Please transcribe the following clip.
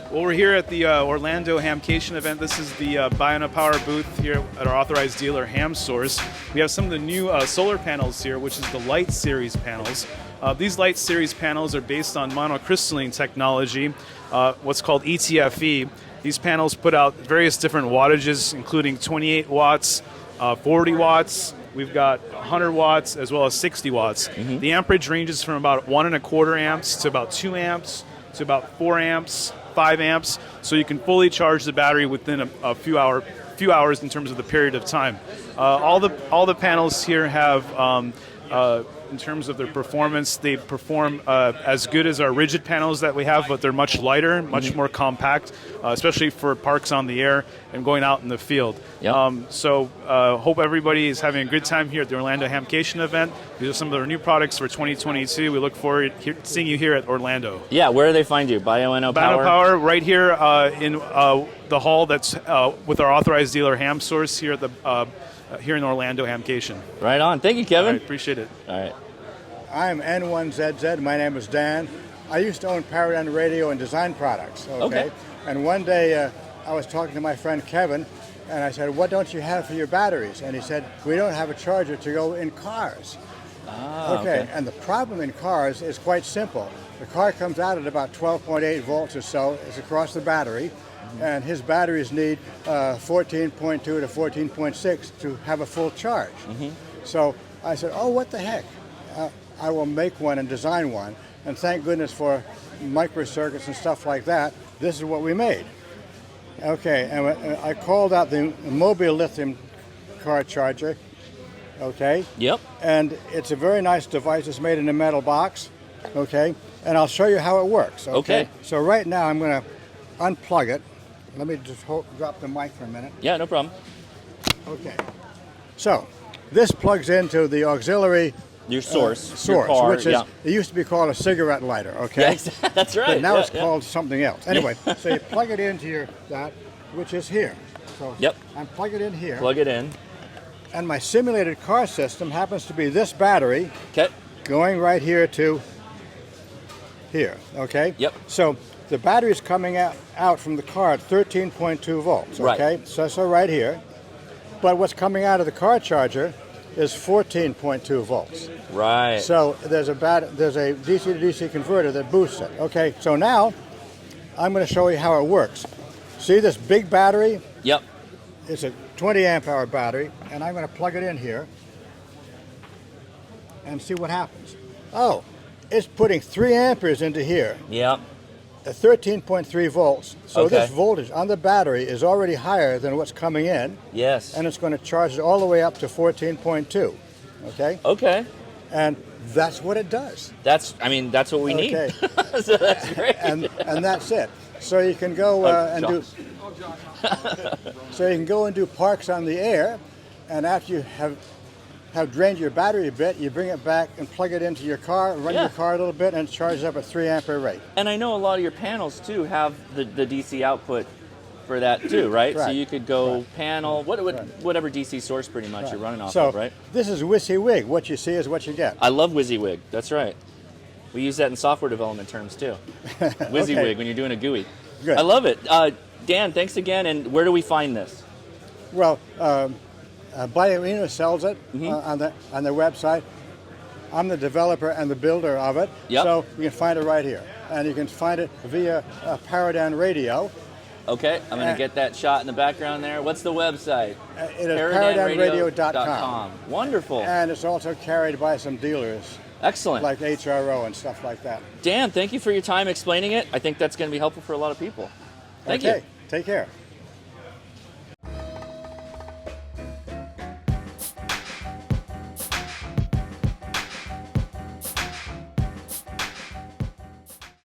Well, we're here at the Orlando Hamcation event. This is the Bioenno Power booth here at our authorized dealer, Ham Source. We have some of the new solar panels here, which is the Light Series panels. These Light Series panels are based on monocrystalline technology, what's called ETFE. These panels put out various different wattages, including 28 watts, 40 watts. We've got 100 watts as well as 60 watts. Mm-hmm. The amperage ranges from about 1.25 amps to about 2 amps to about 4 amps, 5 amps. So you can fully charge the battery within a few hours in terms of the period of time. All the panels here have. In terms of their performance, they perform as good as our rigid panels that we have, but they're much lighter, much more compact, especially for parks on the air and going out in the field. Yep. So hope everybody is having a good time here at the Orlando Hamcation event. These are some of our new products for 2022. We look forward to seeing you here at Orlando. Yeah, where do they find you? Bioenno Power? Bioenno Power, right here in the hall that's with our authorized dealer Ham Source here at the here in Orlando Hamcation. Right on. Thank you, Kevin. All right, appreciate it. All right. I'm N1ZZ. My name is Dan. I used to own Paradan Radio and design products. Okay. And one day I was talking to my friend Kevin, and I said, "What don't you have for your batteries?" And he said, "We don't have a charger to go in cars." Okay. And the problem in cars is quite simple. The car comes out at about 12.8 volts or so. It's across the battery. And his batteries need 14.2 to 14.6 to have a full charge. Mm-hmm. So I said, oh, what the heck? I will make one and design one. And thank goodness for microcircuits and stuff like that. This is what we made. Okay, and I called out the mobile lithium car charger. Okay. Yep. And it's a very nice device. It's made in a metal box. Okay. And I'll show you how it works. Okay. So right now I'm going to unplug it. Let me just drop the mic for a minute. Yeah, no problem. Okay. So this plugs into the auxiliary your source, your car, which is it used to be called a cigarette lighter. Okay. Yes, that's right. But now it's called something else. Anyway, so you plug it into that, which is here. So I'm plug it in here. Plug it in. And my simulated car system happens to be this battery. Okay. Going right here to here. Okay. Yep. So the battery is coming out from the car at 13.2 volts, okay? Right. So right here. But what's coming out of the car charger is 14.2 volts. Right. So there's a DC to DC converter that boosts it. Okay, so now I'm going to show you how it works. See this big battery? Yep. It's a 20 amp hour battery, and I'm going to plug it in here and see what happens. Oh, it's putting 3 amperes into here. Yep. At 13.3 volts. So this voltage on the battery is already higher than what's coming in. Yes. And it's going to charge it all the way up to 14.2. Okay? Okay. And that's what it does. That's what we need. So that's great. And that's it. So you can go and do parks on the air, and after you have drained your battery a bit, you bring it back and plug it into your car, run your car a little bit, and it charges up at 3 ampere rate. And I know a lot of your panels too have the DC output for that too, right? So you could go panel, whatever DC source pretty much you're running off of, right? This is WYSIWYG. What you see is what you get. I love WYSIWYG. That's right. We use that in software development terms too. WYSIWYG when you're doing a GUI. Good. I love it. Dan, thanks again. And where do we find this? Well, Bioenno sells it on their website. I'm the developer and the builder of it, so you can find it right here. And you can find it via Paradan Radio. Okay, I'm going to get that shot in the background there. What's the website? It is paradanradio.com. Wonderful. And it's also carried by some dealers. Excellent. Like HRO and stuff like that. Dan, thank you for your time explaining it. I think that's going to be helpful for a lot of people. Thank you. Take care.